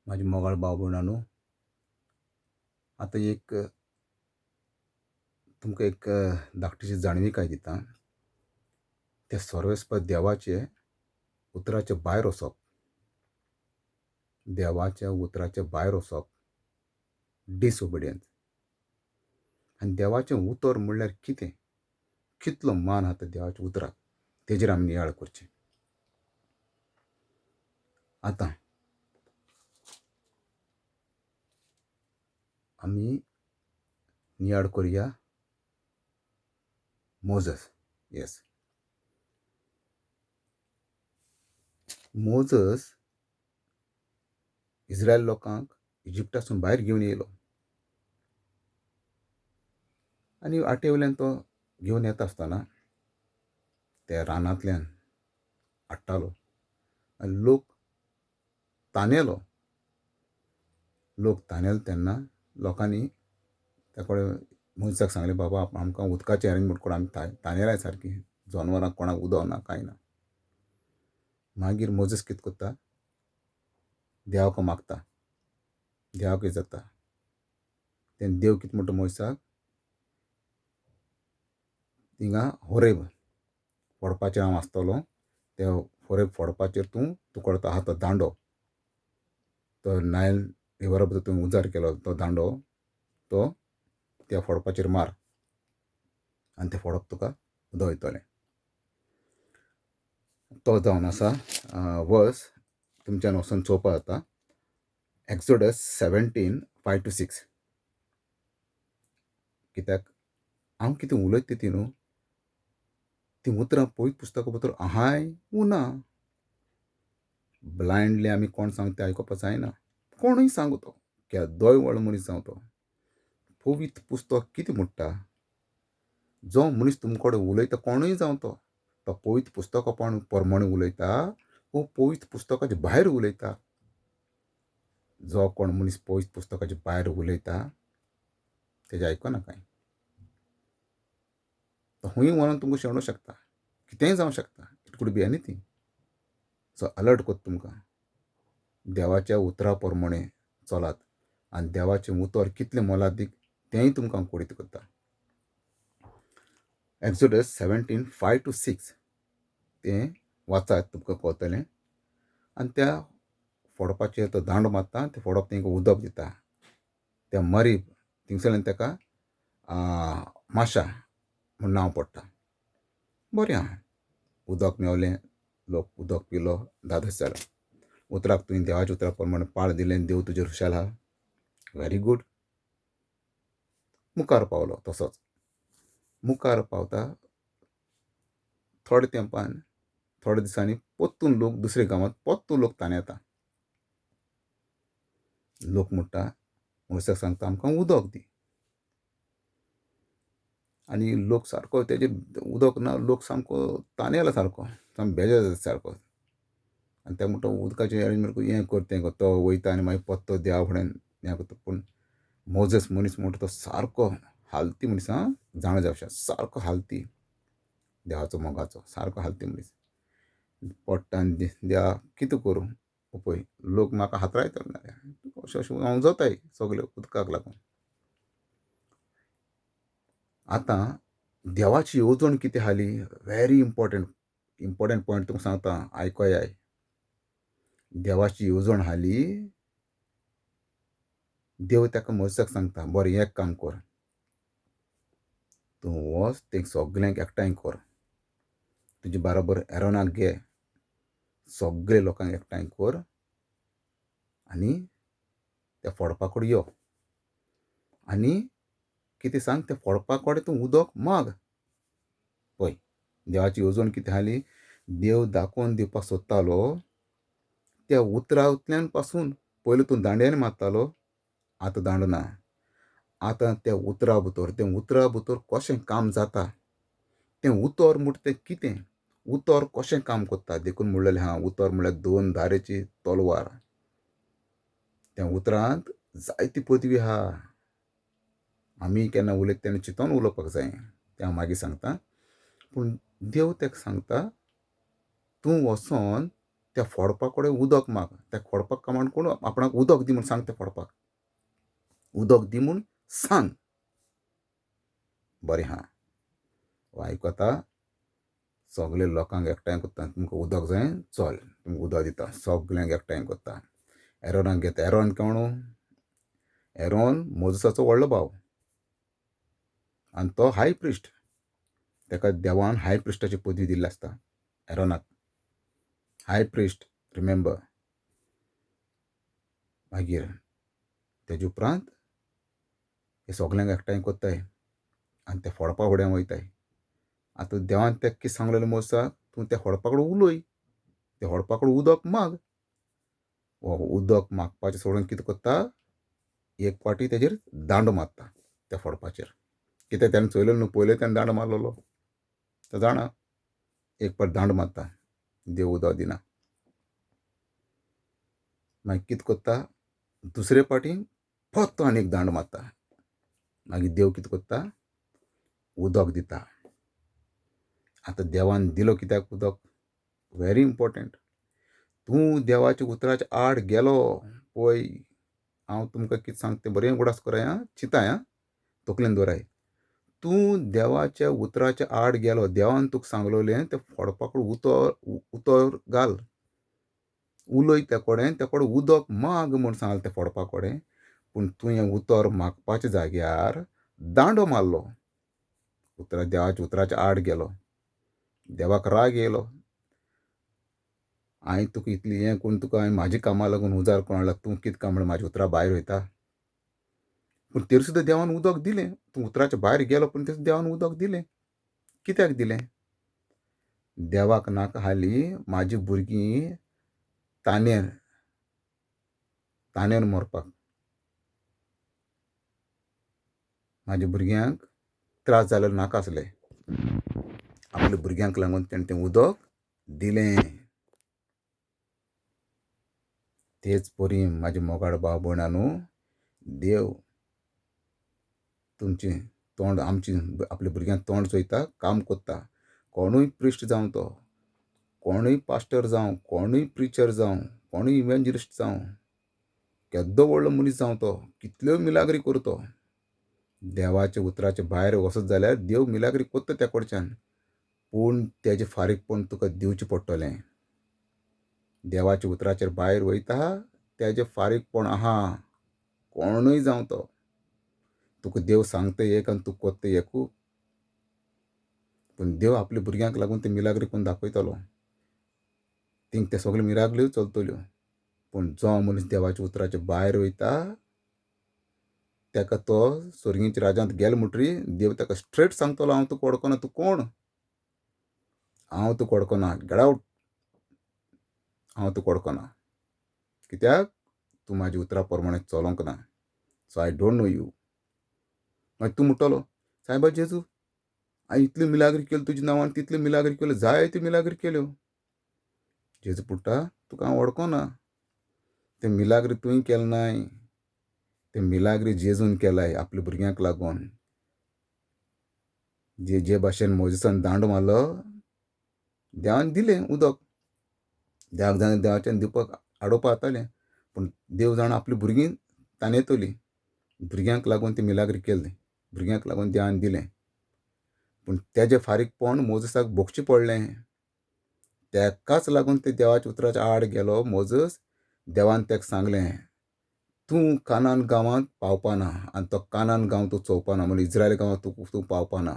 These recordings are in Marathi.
माझी मोगाळ भाव भयणानो, आतां एक तुमकां एक धाकटीशी जाणविकाय दिता. ते सर्वेस्पर देवाचे उतराचे भायर वचप, देवाच्या उतराचे भायर वचप डिसओबिडियन्स. आनी देवाचें उतर म्हणल्यार कितें, कितलो मान आसा देवाच्या उतराक, तेजेर आमी नियाळ करचें. आतां आमी नियाळ करुया मोजस. येस, मोजस इस्रायल लोकांक इजिप्टासून भायर घेवन येयलो आनी वाटे वयल्यान तो घेवन येता आसतना त्या रानांतल्यान हाडटालो आनी लोक तांणेलो. लोक तांणेलो तेन्ना लोकांनी त्या कडेन मोजसाक सांगलें, बाबा आमकां उदकाचें अरेंजमेंट कर, आमी तांणेलाय सारकी, जनवरांक कोणाक उदक ना, कांय ना. मागीर मोजस कितें करता, देवाक मागता. देवाक कितें जाता, तेन्ना देव कितें म्हणटा मोजसाक, थिंगा होरेब फोडपाचेर हांव आसतलों, ते होरेब फोडपाचेर तुकडो तो आहा तो दांडो, तो नायल रिवरा भितर तुवें उजार केलो तो दांडो, तो त्या फोडपाचेर मार आनी तें फोडप तुका उदक वयतलें. तो जावन आसा वर्स तुमच्यान वचून चोवपा जाता. एक्सोडस 17:5-6. कित्याक हांव कितें उलयता ती न्हू, ती उतरां पवित्र पुस्तका भितर आहाय ना. ब्लायंडली आमी कोण सांगता तें आयकोपा जायना. कोणूय सांगू तो, केदोय व्हडलो मनीस जावं तो, पवित्र पुस्तक कितें म्हणटा, जो मनीस तुमचे कडेन उलयता, कोणूय जावं तो, तो पवित्र पुस्तका प्रमाणे उलयता वो पवित्र पुस्तकाचे भायर उलयता. जो कोण मनीस पवित्र पुस्तकाचे भायर उलयता तेजें आयकना कांय. तो खूंय व्हरोन तुमकां शेणूं शकता, कितेंय जावं शकता. It could be anything. So alert करता तुमकां, देवाच्या उतरा प्रमाणे चलात आनी देवाचें उतर कितलें मोलादीक तेंय तुमकां कोडीत करता. एक्सोडस 17:5-6 तें वाचात, तुमकां कळटलें. आनी त्या फोडपाचेर तो दांडो मारता, तें फोडप तेंकां उदक दिता. त्या मरीब थिंगसरल्यान ताका माशा म्हूण नांव पडटा. बरें आहा, उदक मेवलें, लोक उदक पिलो, धादोस जालो. उतराक तुवें देवाच्या उतरा प्रमाणे पाळ दिलें, देव तुजेर खुशाल आहा, व्हेरी गूड. मुखार पावलो. तसोच मुखार पावता थोडे तेंपान, थोडे दिसांनी परतून लोक दुसरे गांवांत परतून लोक ताणें येता. लोक म्हणटा, मोजसाक सांगता आमकां उदक दी. आनी लोक सारको तेजेर उदक ना, लोक सामको तांणेला सारको, सामको बेजार जाता सारको. आनी ते म्हणटा उदकाचें अरेंजमेंट हें कर, तें कर. तो वयता आनी मागीर परतो देवा फुड्यान हें करता. पूण मोजस मनीस म्हणटा तो सारको हालती मनीस, जाणा जावशा, सारको हालती देवाचो मोगाचो, सारको हालती मनीस. पडटा आनी देवा कितें करूं, पळय लोक म्हाका हातरायता अशें अशें हांव जाताय सगळे उदकाक लागून. आतां देवाची येवजण कितें हाली, व्हेरी इम्पॉर्टंट पॉयंट तुमकां सांगता, आयकोयाय. देवाची येवजण हाली, देव ताका मोजसाक सांगता, बरें एक काम कर, तूं वच तें सगल्यांक एकठांय कर, तुजे बाराबर एरोनाक घे, सगळे लोकांक एकठांय कर आनी त्या फोडपा कडेन यो आनी कितें सांग, तें फोडपा कडेन तूं उदक माग. पळय देवाची येवजण कितें आसली, देव दाखोवन दिवपाक सोदतालो त्या उतरांतल्यान पासून. पयलीं तूं दांड्यान मारतालो, आतां दांडो ना. आतां त्या उतरा भितर, तें उतरा भितर कशें काम जाता, तें उतर म्हणटा तें कितें, उतर कशें काम करता, देखून म्हणलेलें आहा, उतर म्हणल्यार 2 धारेची तलवार. त्या उतरांत जायती पदवी आहा. आमी केन्ना उलयता तेन्ना चिंतून उलोवपाक जाय, तें हांव मागीर सांगता. पूण देव ताका सांगता, तूं वचोन त्या फोडपा कडेन उदक माग. त्या फोडपाक कमांड कोण आपणाक उदक दी म्हूण सांग. त्या फोडपाक उदक दी म्हूण सांग. बरें हां, आयकता. सगळे लोकांक एकठांय करता. तुमकां उदक जाय, चल तुमकां उदक दिता. सगळ्यांक एकठांय करता. एरोनाक घेता. एरोन कोण? एरोन मोजसाचो व्हडलो भाव आनी तो हाय प्रिस्ट. ताका देवान हाय प्रिस्टाची पदवी दिल्ली आसता. एरोनाक हाय प्रिस्ट, रिमेंबर. मागीर तेजे उपरांत हे सगळ्यांक एकठांय करताय आनी ते फोडपा फुड्यान वयताय. आतां देवान तेका कितें सांगलेलें मोजसाक, तूं त्या फोडपा कडेन उलय, त्या फोडपा कडेन उदक माग. हो उदक मागपाचें सोडून कितें करता, एक पाटी तेजेर दांडो मारता त्या फोडपाचेर. कित्याक ताणें चोयलेलें न्हू, पयलीं ताणें दांडो मारलेलो. तो जाणा, एक पाटी दांडो मारता, देव उदक दिना. मागीर कितें करता, दुसरे पाटी फक्त आनी एक दांडो मारता. मागीर देव कितें करता, उदक दिता. आतां देवान दिलो कित्याक उदक? Very important. तूं देवाच्या उतराच्या आड गेलो पळय, हांव तुमकां कितें सांगता तें बरें उगडास कराय आं, चिंताय आं, तकलेन दवराय. तूं देवाच्या उतराच्या आड गेलो, देवान तुका सांगलोलें तें फोडपाक उतर घाल, उलय त्या कडेन उदक माग म्हूण सांगलें तें फोडपा कडेन. पूण तुवें उतर मागपाच्या जाग्यार दांडो मारलो. देवाच्या उतराच्या आड गेलो. देवाक राग येयलो. हांवें तुका इतली हें करून तुका हांवें म्हाजी कामां लागून उजार करून हाडला, तूं कितें काय म्हण म्हाज्या उतरा भायर वयता. पूण तरी सुद्दां देवान उदक दिलें. तूं उतराच्या भायर गेलो पूण तरी देवान उदक दिलें. कित्याक दिलें? देवाक नाका हाली म्हाजी भुरगीं तानेर मरपाक. म्हाज्या भुरग्यांक त्रास जालेले नाका आसले. आपल्या भुरग्यांक लागून तेणें तें उदक दिलें. तेच परी म्हाजे मोगाळ भाव भयणांनो, देव तुमचें तोंड आपल्या भुरग्यांक तोंड चोयता, काम कोत्ता. कोणूय प्रिस्ट जावं तो, कोणूय पास्टर जावं, कोणूय प्रिचर जावं, कोणूय इवँजलिस्ट जावं, केद्दो व्हडलो मनीस जावं तो, कितल्यो मिलाग्री करतो, देवाच्या उतराच्या भायर वचत जाल्यार देव मिलाग्री कोत्ता त्या कडच्यान. पूण तेजें फारीकपण तुका दिवचें पडटलें. देवाच्या उतराचेर भायर वयता, तेजें फारीकपण आहा. कोणूय जावं तो, तुका देव सांगता एक आनी तूं कोत्ता एकू. पूण देव आपल्या भुरग्यांक लागून ते मिलाग्री करून दाखयतलो. तिंग ते सगल्यो मिरागल्यो चलतल्यो. पूण जो मनीस देवाच्या उतराच्या भायर वयता, ताका तो स्वर्गीच्या राज्यांत गेलो म्हणटरी देव ताका स्ट्रेट सांगतलो, हांव तुका वळखना, तूं कोण? हांव तुका वळखना, गेट आवट. हांव तुका वळखना. कित्याक तूं म्हाज्या उतरा प्रमाणें चलोंक ना. So I don't know you. मागीर तूं म्हणटलो, सायबा जेजू, हांवें इतल्यो मिलाग्री केल्यो तुज्या नांवान, तितल्यो मिलाग्री केल्यो, जायत्यो मिलाग्री केल्यो. जेजू म्हणटा, तुका हांव वळखना. ते मिलाग्री तुवें केले नाय. ते मिलाग्री जेजून केलाय आपल्या भुरग्यांक लागून. जे भाशेन मोजेसान दांडो मारलो, देवान दिलें उदक. देवाक जाणा देवाच्यान दिवपाक आडोवपा जातालें. पूण देव जाणा आपलीं भुरगीं ताणयतलीं. भुरग्यांक लागून ती मिलाग्री केल्ली. भुरग्यांक लागून देवान दिलें. पूण तेजें फारीकपण मोजसाक भोगचें पडलें. तेकाच लागून ते देवाच्या उतराच्या आड गेलो मोजस. देवान ताका सांगलें, तूं कानान गांवांत पावपाना आनी तो कानान गांव तूं चोवपाना, म्हण इज्रायल गांवांत तूं पावपाना.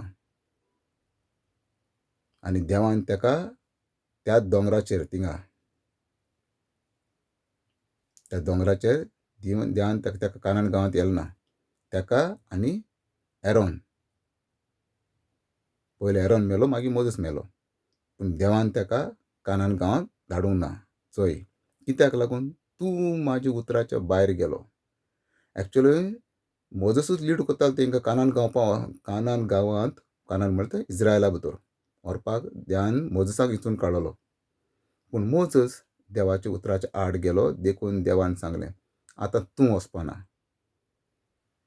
आनी देवान ताका त्या दोंगराचेर त्या दोंगराचेर देवान ताका कानान गांवांत येलो ना. ताका आनी एरोन, पयलीं एरोन मेलो, मागीर मोजस मेलो. पूण देवान ताका कानान गांवांत धाडूंक ना. चोय कित्याक लागून? तूं म्हाज्या उतराच्या भायर गेलो. एक्चुअली मोजसूच लीड कोत्तालो तांकां कानान गांवांत, कानान म्हणटा इज्रायला भितर व्हरपाक देवान मोजसाक हितून काडलो. पूण मोजस देवाच्या उतराच्या आड गेलो, देखून देवान सांगलें, आतां तूं वचपाना.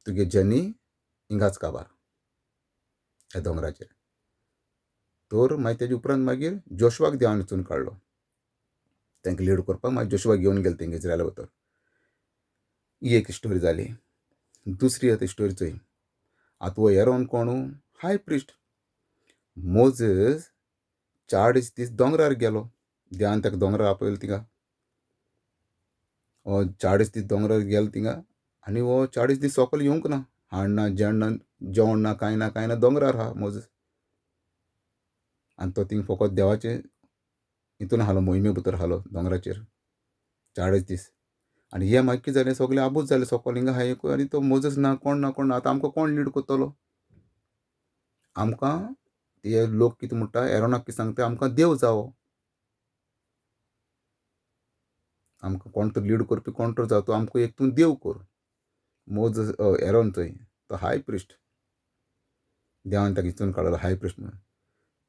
तुगे जर्नी हिंगाच काबार, ह्या तांकां लीड करपाक मागीर जोशुआ घेवन गेलो तेंगे इस्रायला भितर. ही एक स्टोरी जाली. दुसरी आतां स्टोरी चोय. आतां हो एरोन कोण? हाय प्रिस्ट. मोझस 40 दीस दोंगरार गेलो. देवान ताका दोंगरार आपयलो थिंगा. हो 40 दीस दोंगरार गेलो थिंगा आनी हो 40 दीस सकयल येवंक ना. हाड ना, जेवण ना, कांय ना दोंगरार आहा मोझस. आनी तो थिंग फकत देवाचे हितून आहालो, मोहिमे भितर आहालो दोंगराचेर 40 दीस. आनी हे मागीर कितें जालें, सगळें आबूज जालें सकयल हिंगा हाय. आनी तो मोझस ना, कोण ना. आतां आमकां कोण लीड करतलो? आमकां ते लोक कितें म्हणटा, एरोनाक कितें सांगता, आमकां देव जावो. आमकां कोण तर लीड करपी कोण तर जावं, तो आमकां एक तूं देव कर. मोझस एरोन चोय तो हाय प्रिस्ट. देवान ताका हितून काडलो हाय प्रिस्ट म्हणून.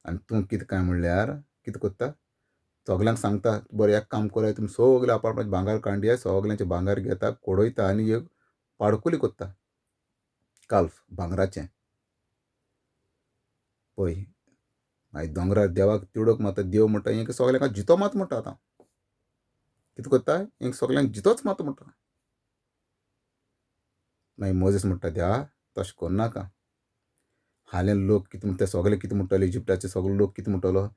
आनी तूं कितें काय म्हणल्यार कितें करता, सगल्यांक सांगता, बरें एक काम कराय, तुमी सगळे आपापणाचें भांगर काडया, सगल्यांचें भांगर घेता, कोडयता आनी एक पाडकुली करता, काल्फ भांगराचें. पळय, मागीर दोंगरार देवाक तिडक मारता. देव म्हणटा हेंका सगल्यांक जितो मात म्हणटा. आतां कितें करता, हेंका सगल्यांक जितोच मात म्हणटा. मागीर मोझस म्हणटा, देवा तशें करनाका. हालें लोक कितें म्हणटा, सगळे कितें म्हणटले, इजिप्टाचे सगळे लोक कितें म्हणटलो,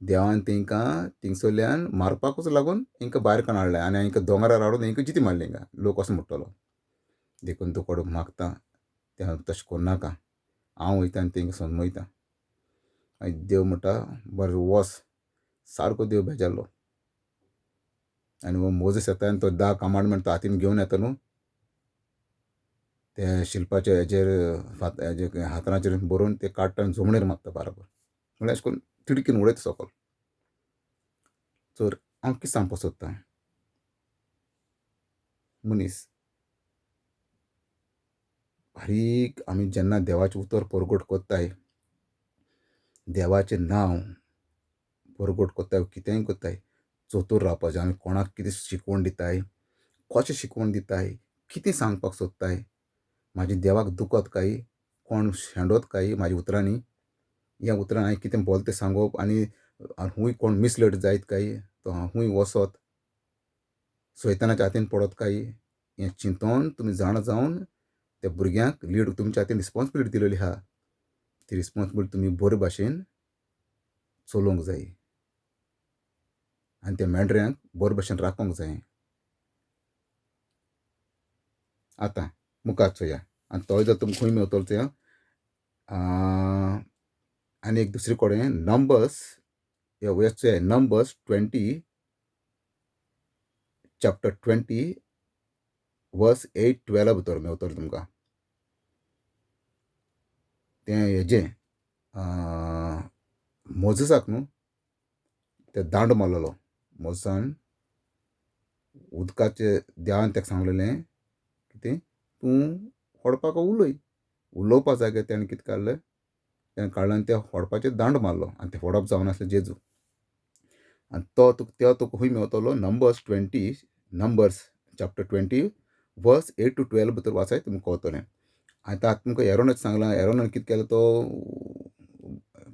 देवान तेंकां थिंगसरल्यान मारपाकूच लागून हेंकां भायर काडून हाडलें आनी हेंकां दोंगरार हाडून हेंकां जिती मारली हिंगा. लोक असो म्हणटलो. देखून तुका मागता ते तशें करनाका. हांव वयता आनी तेंकां समजयता. मागीर देव म्हणटा, बरें वच. सारको देव बेजारलो. आनी हो मोझस येता आनी तो 10 कमांडमेंट तो हातीन घेवन येता न्हू, ते शिल्पाचे हेजेर हातराचेर बरोवन ते काडटा आनी जमणेर मारता बराबर. म्हळ्यार अशें करून तिडकीन उडयता सकयल. तर हांव कितें सांगपाक सोदतां, मनीस बारीक आमी जेन्ना देवाचें उतर परगट कोत्ताय, देवाचें नांव परगट कोत्ताय, कितेंय कोत्ताय, चतूर रावपाचें. आमी कोणाक कितें शिकवण दिताय, कशें शिकवण दिताय, कितें सांगपाक सोदताय, म्हाजें देवाक दुखत काय, कोण शेणोत काय म्हाज्या उतरांनी, ह्या उतरान हांवें कितें बोलें तें सांगप आनी हूंय कोण मिसलीड जायत काय, तो हूंय वसत सैतानाच्या हातीन पडत काय, हें चिंतोन तुमी जाण जावन त्या भुरग्यांक लीड तुमच्या हातीन रिस्पॉन्सिबिलिटी दिलेली आहा. ती रिस्पॉन्सिबिलिटी तुमी बरे भाशेन चलोवंक जाय आनी त्या मेंढऱ्यांक बरे भाशेन राखोंक जाय. आतां मुखार चोया. आनी तो जर तुमकां खंय मेवतलो तें आनी एक दुसरे कडेन नंबर्स चोया. नंबर्स 20 चॅप्टर 20 वर्स 8-12 भितर मेवतलो तुमकां. तें हेजें मोझसाक न्हू तें दांड मारलेलो. मोझसान उदकाचे देवान ताका सांगलेलें कितें, तूं होडपाक उलय. उलोवपा जाग्यार तेणें कितें काडलें, तेणें काडलें आनी त्या होडपाचेर दांड मारलो आनी तें होडप जावनासलें जेजू. आनी तो तुका खंय मेवतलो, नंबर्स चॅप्टर 20 वर्स 8-12 भितर वाचाय तुमकां कळटलें. आतां तुमकां एरोनाच सांगलां, एरोनान कितें केलें, तो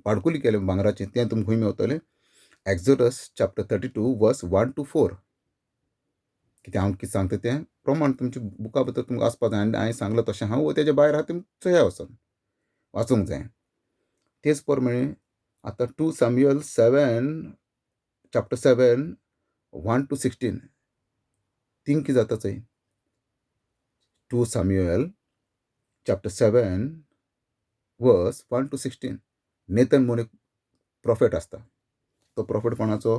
पाडकुली केलें भांगराचें, तें तुमकां खंय मेवतलें, एक्झोडस चॅप्टर 32 वर्स 1-4. कितें हांव कितें सांगता तें प्रमाण तुमच्या बुका भितर तुमकां वाचपा जाय. आनी हांवें सांगलां तशें हांव तेजे भायर आहा तुमी चोया वचोन वाचूंक जाय. तेच प्रमाणे आतां 2 सॅम्युएल चॅप्टर 7 1-16 थिंग कितें जाता चोय. 2 सॅम्युएल चॅप्टर 7 वर्स 1-16 नेतन म्हणून एक प्रॉफेट आसता. तो प्रॉफेट कोणाचो,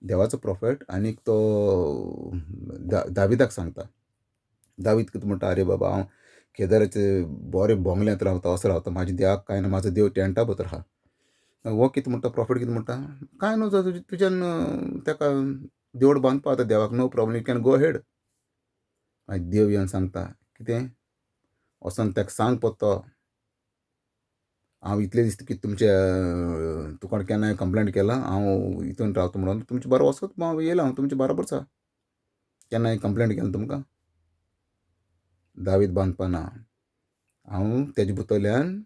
देवाचो प्रॉफेट. आनीक तो दाविदाक सांगता. दावीद कितें म्हणटा, आरे बाबा हांव केदाराचे बरें बोंगल्यांत रावता, असो रावता, म्हाज्या देवाक कांय ना, म्हाजो देव टेंटा भितर आहा. हो कितें म्हणटा, प्रॉफेट कितें म्हणटा, कांय न्हू, तुज्यान ताका देवूळ बांदपा जाता देवाक, no problem, you can go head. मागीर देव येवन सांगता कितें, वचोन ताका सांग पडतो, हांव इतले दीस की तुमच्या तुका केन्नाय कंप्लेंट केला, हांव हितून रावता म्हणून, तुमचे बरो वचत हांव येयलां, हांव तुमचे बरोबरच आहा. केन्नाय कंप्लेंट केला तुमकां? दावीद बांदपा ना. हांव तेजे भितरल्यान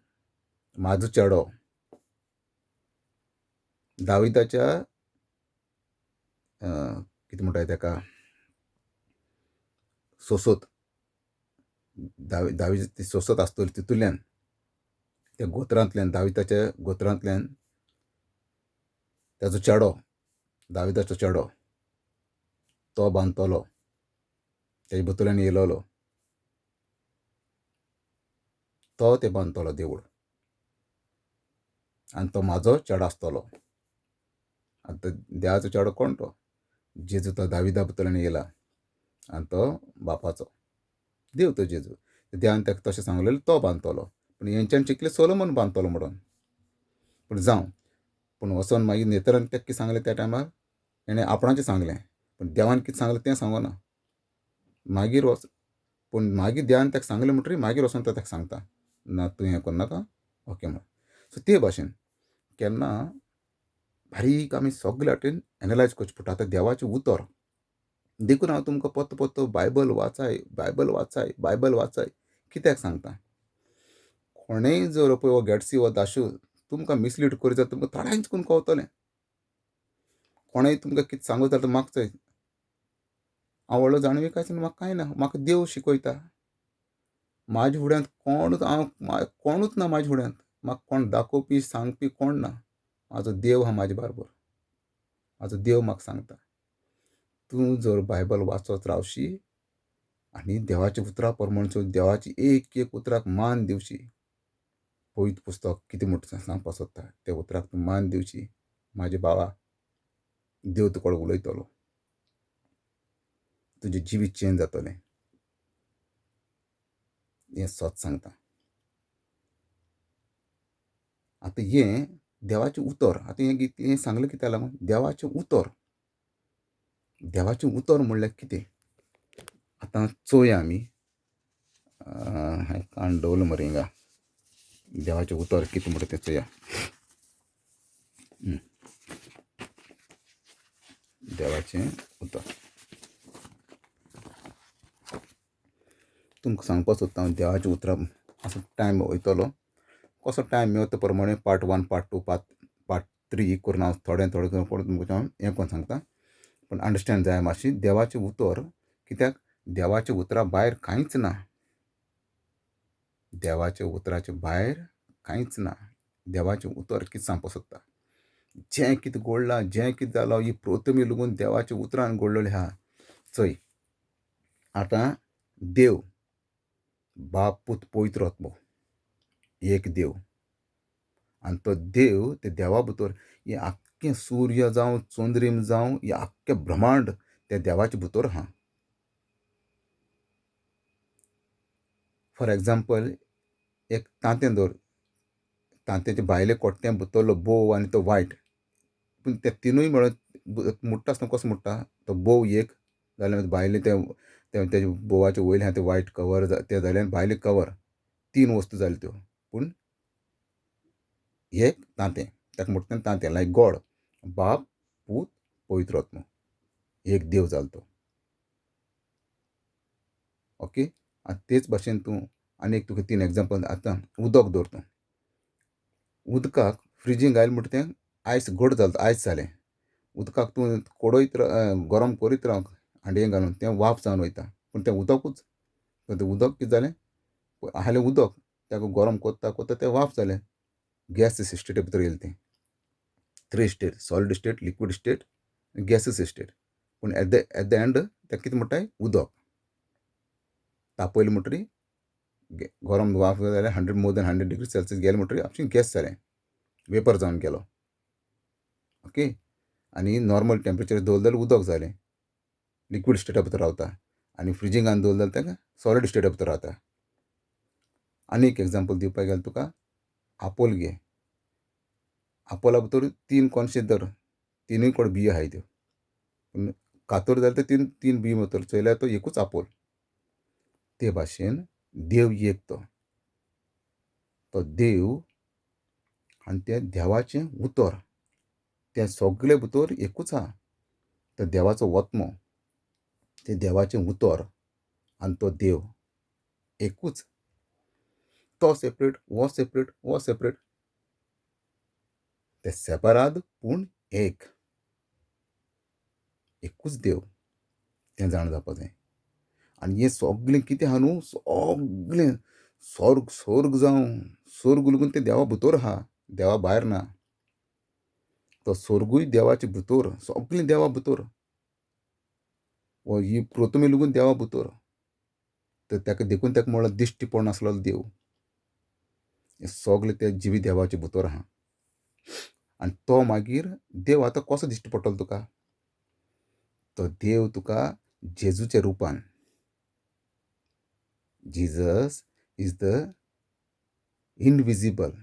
म्हाजो चेडो दाविदाच्या कितें म्हणटाय ताका सोसोत दावी ती सोसत आसतली तितूंतल्यान त्या गोत्रांतल्यान दाविदाच्या गोत्रांतल्यान ताजो चेडो दाविदाचो चेडो तो बांदतलो तेजे भितरल्यान येयलोलो तो ते बांदतलो देवूळ आनी तो म्हाजो चेडो आसतलो. आतां देवाचो चेडो कोण तो जेजू तो दाविदा भितरल्यान येयला आनी तो बापाचो देव तो जेजू देवान ताका तशें सांगलेलें तो बांदतलो. पूण हेंच्यान चिंतलें सोलोमन बांदतलो म्हणून पूण जावं पूण वचोन मागीर नेतरान ताका कितें सांगलें त्या टायमार ताणें आपणाचें सांगलें पूण देवान कितें सांगलें तें सांगना मागीर पूण मागीर देवान ताका सांगलें म्हणटरी मागीर वचोन तो ताका सांगता ना तूं हें करनाका ओके म्हणून. सो ते भाशेन केन्ना बारीक आमी सगळे वाटेन एनालायज करचें पडटा. आतां देवाचें उतर देखून हांव तुमकां परतो परतो बायबल वाचाय बायबल वाचाय बायबल वाचाय कित्याक सांगता. कोणेय जर पळय हो गॅड्सी हो दाशू तुमकां मिसलीड करीत जाल्यार तुमकां थोड्यांच करून कळटलें. कोणेय तुमकां कितें सांगत जाल्यार म्हाका चोय हांव व्हडलो जाणविकायच म्हाका कांय ना. म्हाका देव शिकयता. म्हाजे फुड्यांत कोणूच ना म्हाजे फुड्यांत. म्हाका कोण दाखोवपी सांगपी कोण ना. म्हाजो देव आहा म्हाजे बरोबर. म्हाजो देव म्हाका सांगता तूं जर बायबल वाचत रावशी आनी देवाच्या उतरा प्रमाण देवाची एक एक उतराक मान दिवची. पवित्र पुस्तक कितें म्हणटा सांगपाक सोदता त्या उतराक तूं मान दिवची म्हाजे बाबा देव तुका उलयतलो. तुजें जिवीत चेंज जातलें हें सत सांगता. आतां हें देवाचें उतर आतां हें सांगलें कित्याक लागून देवाचें उतर म्हणल्यार कितें आतां चोवया आमी हांवें काण दवरलो मरे हिंगा देवाचें उतर कितें म्हणटा तें चोवया. देवाचें उतर तुमकां सांगपाक सोदता हांव देवाच्या उतरां असो टायम वयतलो कसो टायम मेळता ते प्रमाणे पार्ट 1 पार्ट 2 पार्ट 3 करून हांव थोडें करून तुमकां हें कोन्न सांगता. पूण अंडरस्टँड जाय मातशी देवाचें उतर कित्याक देवाच्या उतरा भायर कांयच ना. देवाच्या उतराचे भायर कांयच ना. देवाचें उतर कितें सांगपाक सोदता जें कितें घडलां जें कितें जालां ही पृथ्वी लागून देवाच्या उतरान घडलेलें आहा. चोय आतां देव बाप पूत पवित्र आत्मो एक देव आनी तो देव ते देवा भितर हें आख्खें सूर्य जावं चंद्रीम जावं हें आख्खें ब्रह्मांड त्या देवाचे भितर आहा. फॉर एग्जाम्पल एक तांतें दवर तांतेच्या भायले कोट्ट्यां भितरलो बोव आनी तो वायट पूण ते तिनूय मेळून मुट्टा आसतना कसो मुट्टा तो बोव एक जाल्यार भायले तेजे बोवाचे वयले आहा ते वायट कवर ते जाले आनी भायले कवर 3 वस्तू जाल्यो त्यो पूण एक तांतें ताका म्हणटा तें तांतें लायक गॉड बाप पूत पवित्र आत्मो एक देव जालो तो. ओके आनी तेच भाशेन तूं आनी एक तुका 3 एग्जांपल आतां उदक दवर तूं उदकाक फ्रिजीन घायल म्हणटा तें आयस घट जालो आयस जालें उदकाक तूं कोडयत गरम करीत राव हांडयेन घालून तें वाफ जावन वयता पूण तें उदकूच तें उदक कितें जालें आहलें उदक ताका गरम कोत्ता कोत्ता तें वाफ जालें. गॅस स्टेटा भितर येयलें तें 3 state solid state liquid state gases state पूण एट द एंड तें कितें म्हणटाय उदक तापयलें म्हणटरी गरम वाफ जाल्यार 100 मोर दॅन 100 डिग्री सेल्सियस गेलें म्हणटरी आपशीं गॅस जालें वेपर जावन गेलो. ओके आनी नॉर्मल टेंपरेचर दवरलें जाल्यार उदक जालें लिक्वीड स्टेटा भितर रावता आनी फ्रिजींगान दवरलें जाल्यार तेका सॉलिड स्टेटा भितर रावता. आनी एक एग्जांपल दिवपाक गेल्यार तुका आपोल घे आपोला भितर 3 कॉन्शे धर तिनूय कोण बियो आहाय त्यो पूण कातर जाल्यार ते 3 बियो भितर चयल्यार तो एकूच आपोल. ते भाशेन देव एक तो देव आनी तें देवाचें उतर तें सगळे भितर एकूच आहा. तो देवाचो वत्मो तें देवाचें उतर आनी तो देव एकूच. तो सेपरेट वो सेपरेट वो सेपरेट ते सेपराद पूण एक. एकूच देव तें जाण जावपा जाय. आनी हें सगळें कितें आहा न्हू, सगळें स्वर्ग जावं, स्वर्ग लेगून तें देवा भितर आहा, देवा भायर ना. तो स्वर्गूय देवाचे भितर, सगळें देवा भितर. ही पृथ्वी लेगून देवा भितर. तर ताका देखून ताका म्हणल्यार दिश्टी पडनासलो देव. हें सगळें त्या जिवी देवाचे भितर आहा. आनी तो मागीर देव आतां कसो दिश्टी पडटलो तुका? तो देव तुका जेजूच्या रुपान. Jesus is the invisible,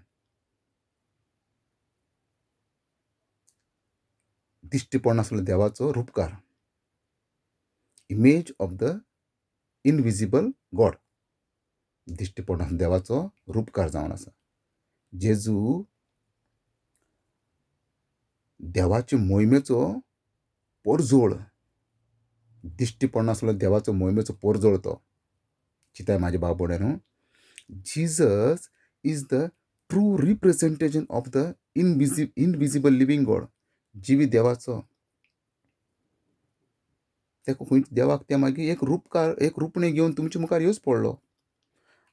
दिश्टी पडनासलो देवाचो रूपकार. Image of the invisible God. दिश्टी पडनासलो देवाचो रूपकार जावन आसा. जेजू देवाचे मोहिमेचो परजोळ. दिश्टी पडनासलो देवाचो मोहिमेचो परजोळ तो. चिंताय म्हाजे भाव भयणानो, Jesus is the true representation of the invisible living God. जिवी देवाचो. तेका खंय देवाक ते मागीर एक रूपकार, एक रूपणे घेवन तुमच्या मुखार येवच पडलो.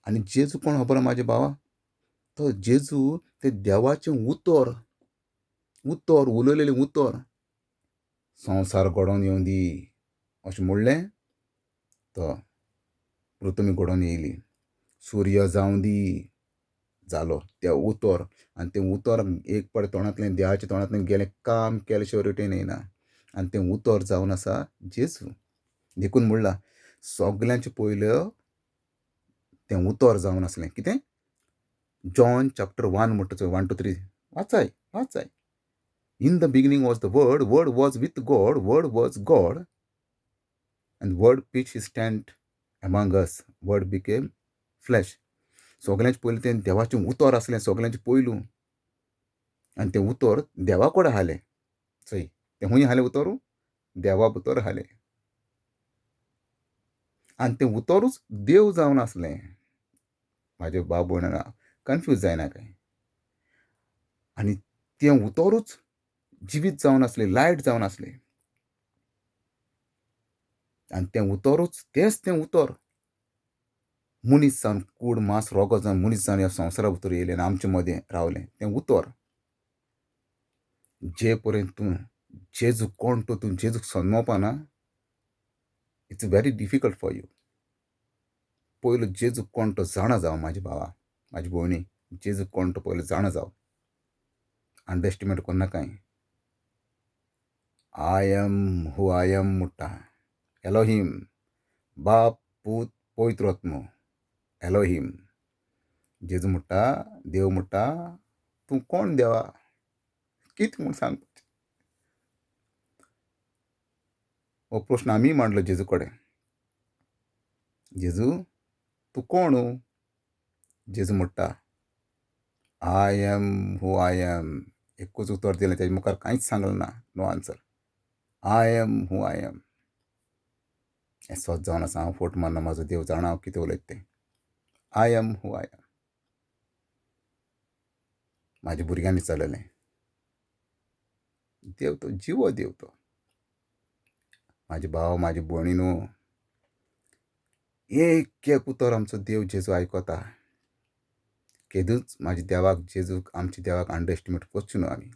आनी जेजू कोण खबर आहा म्हाजे भावा? तो जेजू ते देवाचें उतर उलयलेलें उतर. संवसार घडोवन येवं दी अशें म्हणलें, तो पृथ्वी घडोवन येयली. सूर्य जावं दी जालो तें उतर. आनी तें उतर एक पावटी तोंडांतल्यान, देवाच्या तोंडांतल्यान गेलें, काम केले शिवाय रिटर्न येयना. आनी तें उतर जावन आसा जेजू. देखून म्हणलां सगळ्यांचे पयलो तें उतर जावन आसलें. कितें? जॉन चॅप्टर 1 म्हणटा चोय, 1 to 3 वाचाय. In the beginning was the word, word was with God, word was God, end word pitch stand among us, word became flash. सगळ्यांचे पयलीं तें देवाचें उतर आसलें, सगळ्यांचे पयलू. आनी तें उतर देवा कडेन आहालें. चोय तें खूंय आहालें उतर? देवा भितर आहालें. आनी तें उतरूच देव जावन आसलें. म्हाजे भाव भयणां, कन्फ्यूज जायना काय? आनी तें उतरूच जिवीत जावन आसलें, लायट जावन आसलें. आनी तें उतरूच, तें उतर मनीस जावन, कूड मांस रोगो जावन मनीस जावन ह्या संवसारा भितर येयलें आनी आमचे मदें रावलें. तें उतर. जे पर्यंत तूं जेजू कोण तो तूं जेजूक समजोवपा ना, it's very difficult for you. पयलो जेजू कोण तो जाणा जावं म्हाजे भावा, म्हाजी भयणी. जेजू कोण तो पयलो जाणा जावं. अंडरएस्टिमेट कोन्ना नाकाय. I am who I am म्हणटा. एलोहीम, बाप, पूत, पवित्र आत्मो. एलोहीम. जेजू म्हणटा, देव म्हणटा, तूं कोण देवा? कितें म्हूण सांगपाचें? हो प्रश्न आमी मांडलो जेजू कडेन. जेजू तूं कोण? जेजू म्हणटा, I am who I am. एकूच उतर दिलें, तेजे मुखार कांयच सांगलें ना. No answer. I am who I am. हें सोच जावन आसा. हांव फोट मारना, म्हाजो देव जाणा हांव कितें उलयता तें. I am who I am. म्हाज्या भुरग्यांनी चलयलें. देव तो जिवो देव तो. म्हाजे भाव, म्हाजी भयणीनो, एक उतर आमचो देव जेजू आयकोता. केदूच म्हाज्या देवाक, जेजूक, आमच्या देवाक अंडरएस्टिमेट करचें न्हू आमी.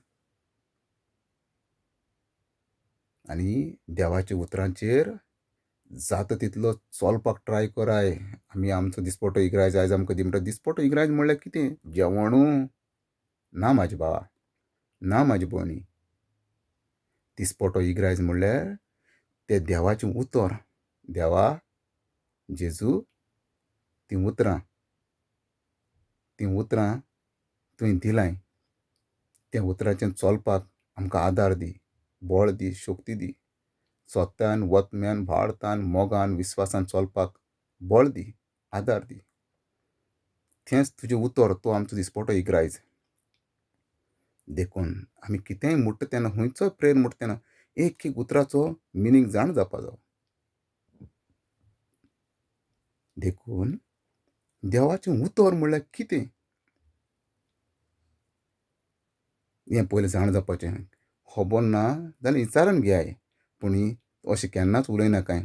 आनी देवाच्या उतरांचेर जाता तितलो चलपाक ट्राय कराय. आमी आमचो दिसपटो इगरायज आयज आमकां दी म्हणटा. दिसपटो इगरायज म्हणल्यार कितें? जेवणू ना म्हाजे भावा, ना म्हाजी भयणी. दिसपटो इगरायज म्हणल्यार तें देवाचें उतर. देवा, जेजू, तीं उतरां तुवें दिलाय. त्या उतराचेर चलपाक आमकां आदार दी, बळ दी, शक्ती दी. सत्यान, वतम्यान, भाळतान, मोगान, विस्वासान चलपाक बळ दी, आदार दी. तेंच तुजें उतर, तो आमचो दिसपटो इगरायज. देखून आमी कितेंय म्हणटा तेन्ना, खंयचोय प्रेयर म्हणटा तेन्ना एक उतराचो मिनींग जाण जावपा जायो. देखून देवाचें उतर म्हणल्यार कितें हें पयलें जाण जावपाचें. खबर ना जाल्यार विचारून घेयाय. पूण अशें केन्नाच उलयना काय.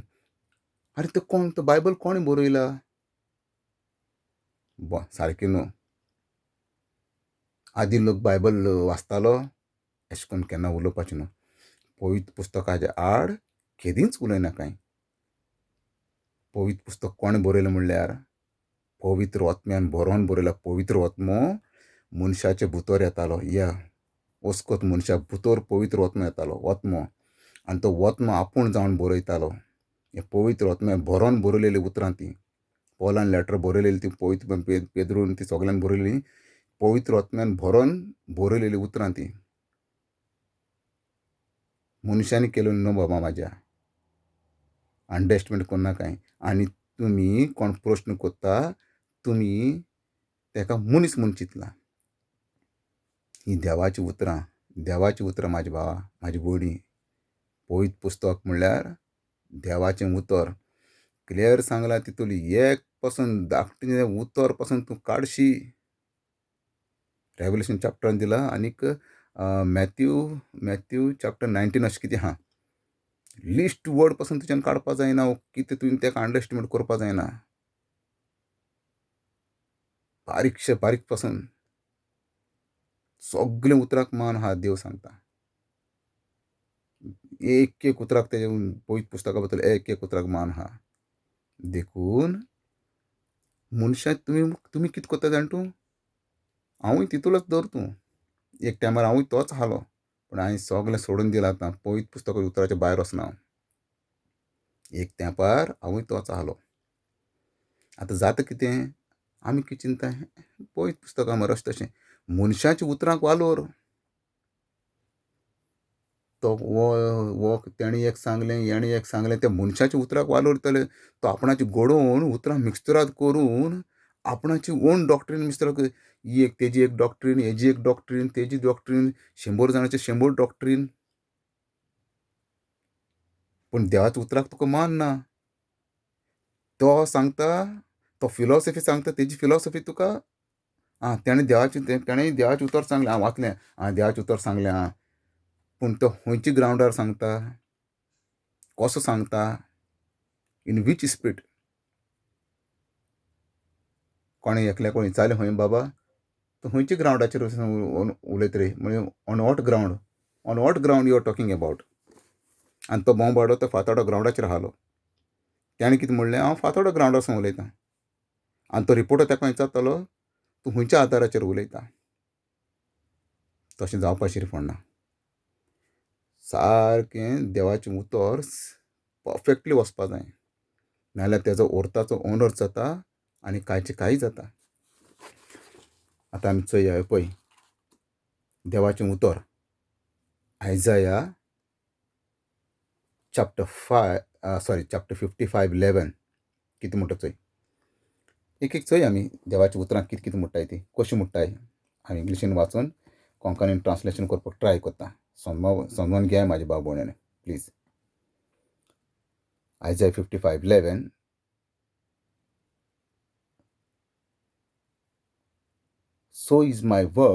अरे तो कोण, तो बायबल कोणें बरयला? सारकें न्हू. आदी लोक बायबल वाचतालो, अशें करून केन्ना उलोवपाचें न्हू. पवित्र पुस्तकाच्या आड केदींच उलयना काय. पवित्र पुस्तक कोणें बरयलें म्हणल्यार पवित्र आत्म्यान बरोवन बरयला. पवित्र आत्मो मनशाच्या भितर येतालो. वस्कोत मनशा भितर पवित्र आत्मो येतालो, आत्मो. आनी तो आत्मो आपूण जावन बरयतालो. हे पवित्र आत्म्यान बरोवन बरयलेलीं उतरां तीं. पॉलान लेटर बरयलेलीं ती, पवित्र पेद्रून ती सगळ्यांनी बरयलेलीं. पवित्र आत्म्यान बरोवन बरयलेलीं उतरां तीं. मनशांनी केल्यो न्हू बाबा म्हाज्या. अंडरएस्टिमेट करना काय. आनी तुमी कोण प्रश्न कोत्ता, तुमी ताका मनीस म्हूण चिंतला. ही देवाची उतरां म्हाजे भावा, म्हाजी भयणी. पवित्र पुस्तक म्हणल्यार देवाचें उतर. क्लियर सांगलां तितूंतली एक पासून धाकटें उतर पासून तूं काडशी. रेवल्यूशन चॅप्टरान दिला. आनीक मॅथ्यू चॅप्टर 19 अशें कितें आहा. लिस्ट वर्ड पासून तुज्यान काडपा जायना. कितें तुवें ताका अंडरएस्टिमेट करपा जायना. बारीक पासून सगळे उतराक मान आहा देव सांगता. एक उतराक तेजे पवित्र पुस्तका भितर एक उतराक मान आहा. देखून मनशां तुमी कितें कोत्ता जाण तूं. हांवूय तितूंतलोच धर तूं. एक टायमार हांवूय तोच आहालो, पूण हांवें सगळें सोडून दिलां आतां. पवित्र पुस्तकाच्या उतराच्या भायर वचना हांव. एक तेंपार हांवूय तोच आहालो. आतां जाता कितें, आमी कितें चिंता, पवित्र पुस्तकां मरे अशें तशें. मनशाच्या उतरांक वालोर. तो वो तेणी एक सांगलें, हेणें एक सांगलें, त्या मनशाच्या उतराक वालोर जाल्यार तो आपणाची घडोवन उतरां मिक्सचराद करून आपणाची ओन डॉक्ट्रीन मिक्सचर. ही एक तेजी एक डॉक्ट्रीन, हेजी एक डॉक्ट्रीन, तेजी डॉक्ट्रीन, 100 जाणांचे 100 डॉक्ट्रीन. पूण देवाच्या उतराक तुका मान ना. तो सांगता, तो फिलॉसॉफी सांगता, तेजी फिलॉसॉफी तुका तेणें देवाचें उतर सांगलें, हांव वाचलें, देवाचें उतर सांगलें पूण तो खंयच्या ग्रावंडार सांगता, कसो सांगता, इन वीच स्पिरीट. कोणें एकल्याक विचारलें, खंय बाबा तूं खंयच्या ग्रावंडाचेर उलयता रे. म्हणजे on what ground you are talking about. आनी तो बोंबाडो तो फातोडा ग्रावंडाचेर आहालो. ताणें कितें म्हणलें, हांव फातोडा ग्रावंडार उलयतां. आनी तो रिपोर्टर ताका विचारतालो, तूं खंयच्या आदाराचेर उलयता. तशें जावपा शिरफोडना. सारकें देवाचें उतर परफेक्टली वचपा जाय. नाजाल्यार तेजो ओर्ताचो ओनर जाता आनी कांयचे कांय जाता. आतां आमी चोया पळय, देवाचें उतर आयजाया चॅप्टर 55:11 कितें म्हणटा चोय. एक चोय आमी देवाच्या उतरांक कितें कितें म्हणटाय ती, कशी म्हणटाय. हांव इंग्लिशीन वाचून कोंकणीन ट्रान्सलेशन करपाक ट्राय करता. समजून घे म्हाज्या भाव भयणांनी please. आयजाया 55:11. So is my word